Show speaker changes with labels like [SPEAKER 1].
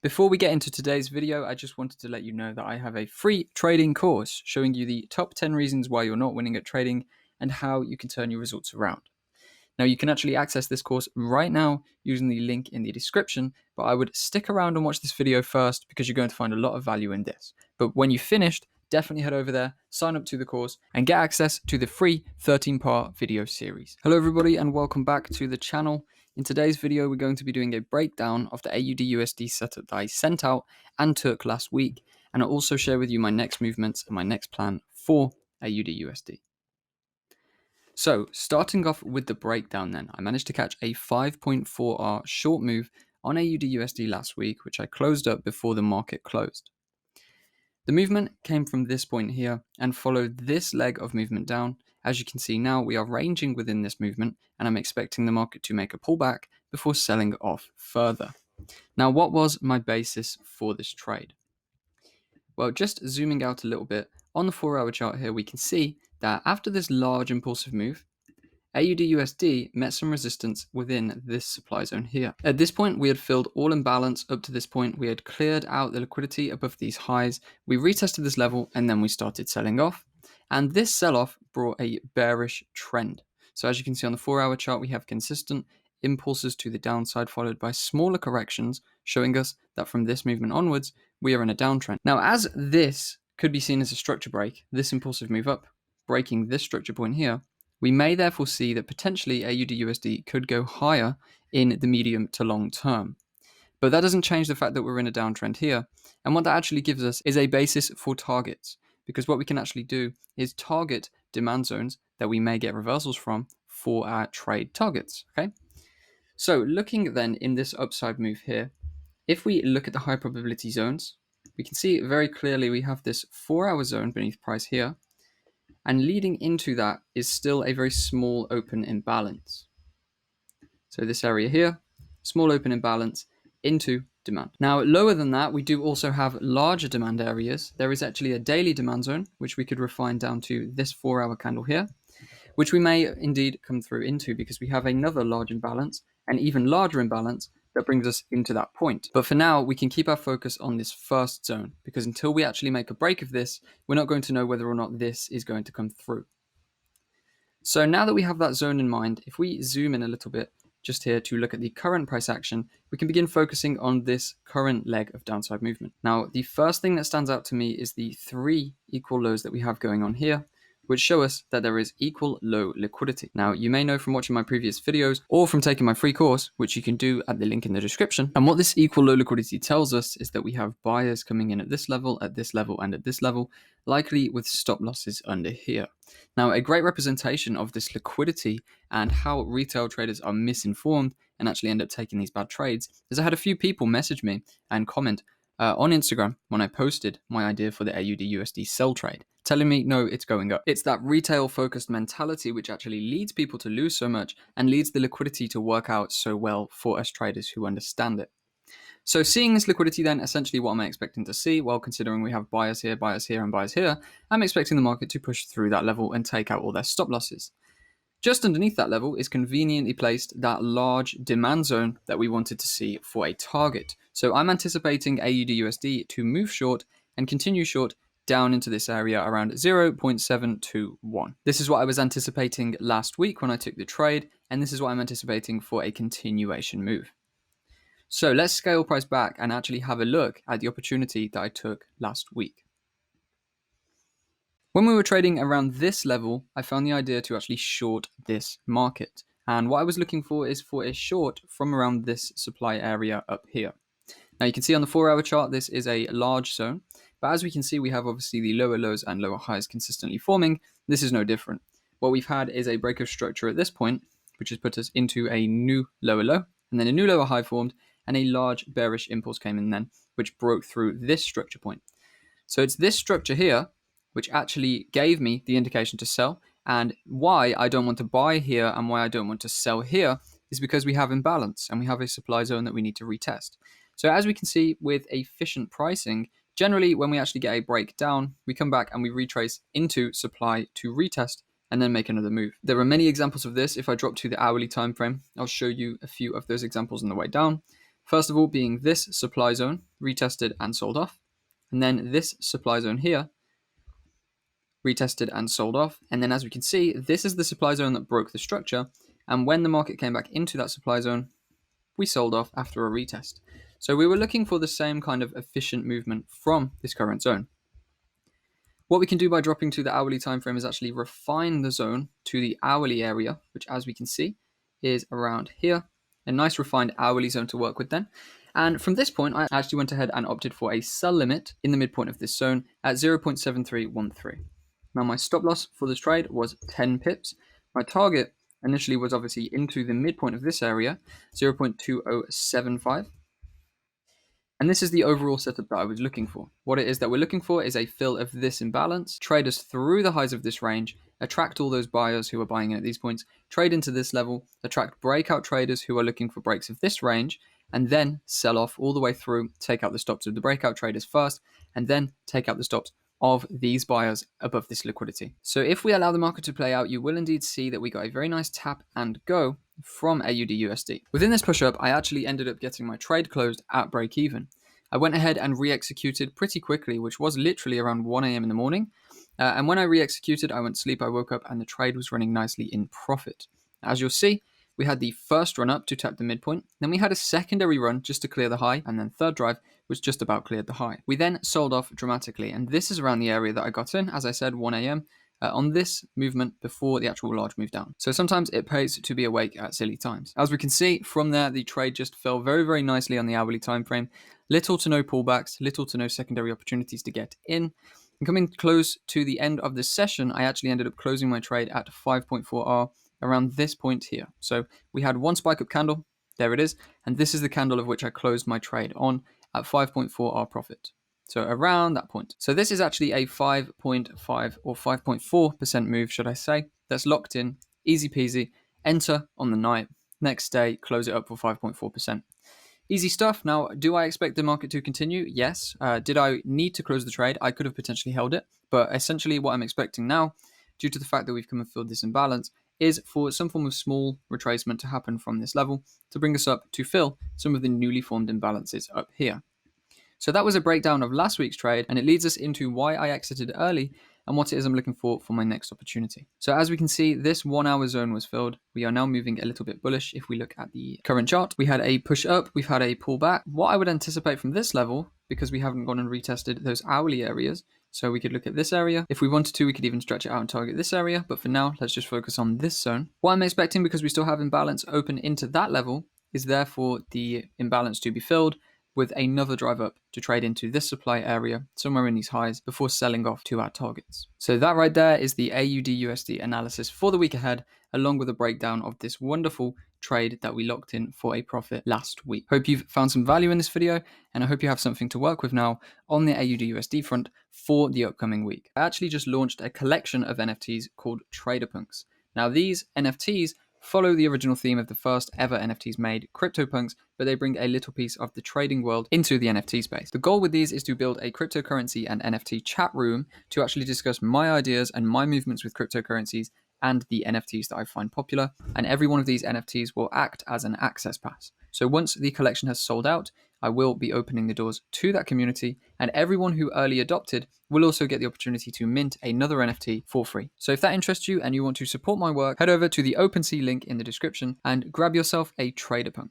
[SPEAKER 1] Before we get into today's video, I just wanted to let you know that I have a free trading course showing you the top 10 reasons why you're not winning at trading and how you can turn your results around. Now, you can actually access this course right now using the link in the description, but I would stick around and watch this video first because you're going to find a lot of value in this. But when you've finished, definitely head over there, sign up to the course, and get access to the free 13-part video series. Hello everybody and welcome back to the channel. In today's video, we're going to be doing a breakdown of the AUDUSD setup that I sent out and took last week, and I'll also share with you my next movements and my next plan for AUDUSD. So starting off with the breakdown then, I managed to catch a 5.4R short move on AUDUSD last week, which I closed up before the market closed. The movement came from this point here and followed this leg of movement down. As you can see now, we are ranging within this movement and I'm expecting the market to make a pullback before selling off further. Now, what was my basis for this trade? Well, just zooming out a little bit, on the 4-hour chart here, we can see that after this large impulsive move, AUDUSD met some resistance within this supply zone here. At this point, we had filled all imbalance. Up to this point, we had cleared out the liquidity above these highs. We retested this level and then we started selling off. And this sell-off brought a bearish trend. So as you can see on the 4-hour chart, we have consistent impulses to the downside followed by smaller corrections, showing us that from this movement onwards, we are in a downtrend. Now, as this could be seen as a structure break, this impulsive move up, breaking this structure point here, we may therefore see that potentially AUDUSD could go higher in the medium to long term. But that doesn't change the fact that we're in a downtrend here. And what that actually gives us is a basis for targets, because what we can actually do is target demand zones that we may get reversals from for our trade targets. Okay. So looking then in this upside move here, if we look at the high probability zones, we can see very clearly we have this 4-hour zone beneath price here. And leading into that is still a very small open imbalance. So this area here, small open imbalance into demand. Now, lower than that, we do also have larger demand areas. There is actually a daily demand zone, which we could refine down to this 4-hour candle here, which we may indeed come through into because we have another large imbalance, an even larger imbalance that brings us into that point. But for now, we can keep our focus on this first zone because until we actually make a break of this, we're not going to know whether or not this is going to come through. So now that we have that zone in mind, if we zoom in a little bit just here to look at the current price action, we can begin focusing on this current leg of downside movement. Now, the first thing that stands out to me is the 3 equal lows that we have going on here, which show us that there is equal low liquidity. Now, you may know from watching my previous videos or from taking my free course, which you can do at the link in the description. And what this equal low liquidity tells us is that we have buyers coming in at this level, and at this level, likely with stop losses under here. Now, a great representation of this liquidity and how retail traders are misinformed and actually end up taking these bad trades is I had a few people message me and comment on Instagram when I posted my idea for the AUDUSD sell trade, telling me, no, it's going up. It's that retail-focused mentality which actually leads people to lose so much and leads the liquidity to work out so well for us traders who understand it. So seeing this liquidity then, essentially what am I expecting to see? Well, considering we have buyers here, and buyers here, I'm expecting the market to push through that level and take out all their stop losses. Just underneath that level is conveniently placed that large demand zone that we wanted to see for a target. So I'm anticipating AUDUSD to move short and continue short down into this area around 0.721. This is what I was anticipating last week when I took the trade, and this is what I'm anticipating for a continuation move. So let's scale price back and actually have a look at the opportunity that I took last week. When we were trading around this level, I found the idea to actually short this market. And what I was looking for is for a short from around this supply area up here. Now you can see on the 4-hour chart, this is a large zone. But as we can see, we have obviously the lower lows and lower highs consistently forming. This is no different. What we've had is a break of structure at this point, which has put us into a new lower low, and then a new lower high formed, and a large bearish impulse came in then, which broke through this structure point. So it's this structure here which actually gave me the indication to sell. And why I don't want to buy here and why I don't want to sell here is because we have imbalance and we have a supply zone that we need to retest. So as we can see with efficient pricing, generally when we actually get a breakdown, we come back and we retrace into supply to retest and then make another move. There are many examples of this. If I drop to the hourly time frame, I'll show you a few of those examples on the way down. First of all being this supply zone, retested and sold off. And then this supply zone here, retested and sold off. And then as we can see, this is the supply zone that broke the structure. And when the market came back into that supply zone, we sold off after a retest. So we were looking for the same kind of efficient movement from this current zone. What we can do by dropping to the hourly time frame is actually refine the zone to the hourly area, which as we can see is around here. A nice refined hourly zone to work with then. And from this point, I actually went ahead and opted for a sell limit in the midpoint of this zone at 0.7313. Now my stop loss for this trade was 10 pips. My target initially was obviously into the midpoint of this area, 0.2075. And this is the overall setup that I was looking for. What it is that we're looking for is a fill of this imbalance, trade us through the highs of this range, attract all those buyers who are buying in at these points, trade into this level, attract breakout traders who are looking for breaks of this range, and then sell off all the way through, take out the stops of the breakout traders first, and then take out the stops of these buyers above this liquidity. So if we allow the market to play out, you will indeed see that we got a very nice tap and go from AUDUSD. Within this push up, I actually ended up getting my trade closed at break even. I went ahead and re-executed pretty quickly, which was literally around 1 a.m. in the morning. And when I re-executed, I went to sleep, I woke up, and the trade was running nicely in profit. As you'll see, we had the first run up to tap the midpoint, then we had a secondary run just to clear the high, and then third drive was just about cleared the high. We then sold off dramatically, and this is around the area that I got in, as I said, 1 a.m. On this movement before the actual large move down. So sometimes it pays to be awake at silly times. As we can see from there, the trade just fell very, very nicely on the hourly time frame. Little to no pullbacks, little to no secondary opportunities to get in. And coming close to the end of the session, I actually ended up closing my trade at 5.4R around this point here. So we had one spike up candle, there it is, and this is the candle of which I closed my trade on at 5.4R profit. So around that point. So this is actually a 5.5 or 5.4% move, should I say, that's locked in, easy peasy, enter on the night, next day, close it up for 5.4%. Easy stuff. Now, do I expect the market to continue? Yes. Did I need to close the trade? I could have potentially held it, but essentially what I'm expecting now, due to the fact that we've come and filled this imbalance, is for some form of small retracement to happen from this level to bring us up to fill some of the newly formed imbalances up here. So that was a breakdown of last week's trade, and it leads us into why I exited early and what it is I'm looking for my next opportunity. So as we can see, this 1 hour zone was filled. We are now moving a little bit bullish. If we look at the current chart, we had a push up, we've had a pull back. What I would anticipate from this level, because we haven't gone and retested those hourly areas, so we could look at this area. If we wanted to, we could even stretch it out and target this area, but for now, let's just focus on this zone. What I'm expecting, because we still have imbalance open into that level, is therefore the imbalance to be filled with another drive up to trade into this supply area somewhere in these highs before selling off to our targets. So that right there is the AUDUSD analysis for the week ahead, along with a breakdown of this wonderful trade that we locked in for a profit last week. Hope you've found some value in this video, and I hope you have something to work with now on the AUDUSD front for the upcoming week. I actually just launched a collection of NFTs called TraderPunks. Now these NFTs follow the original theme of the first ever NFTs made, CryptoPunks, but they bring a little piece of the trading world into the NFT space. The goal with these is to build a cryptocurrency and NFT chat room to actually discuss my ideas and my movements with cryptocurrencies and the NFTs that I find popular, and every one of these NFTs will act as an access pass. So once the collection has sold out, I will be opening the doors to that community, and everyone who early adopted will also get the opportunity to mint another NFT for free. So if that interests you and you want to support my work, head over to the OpenSea link in the description and grab yourself a TraderPunk.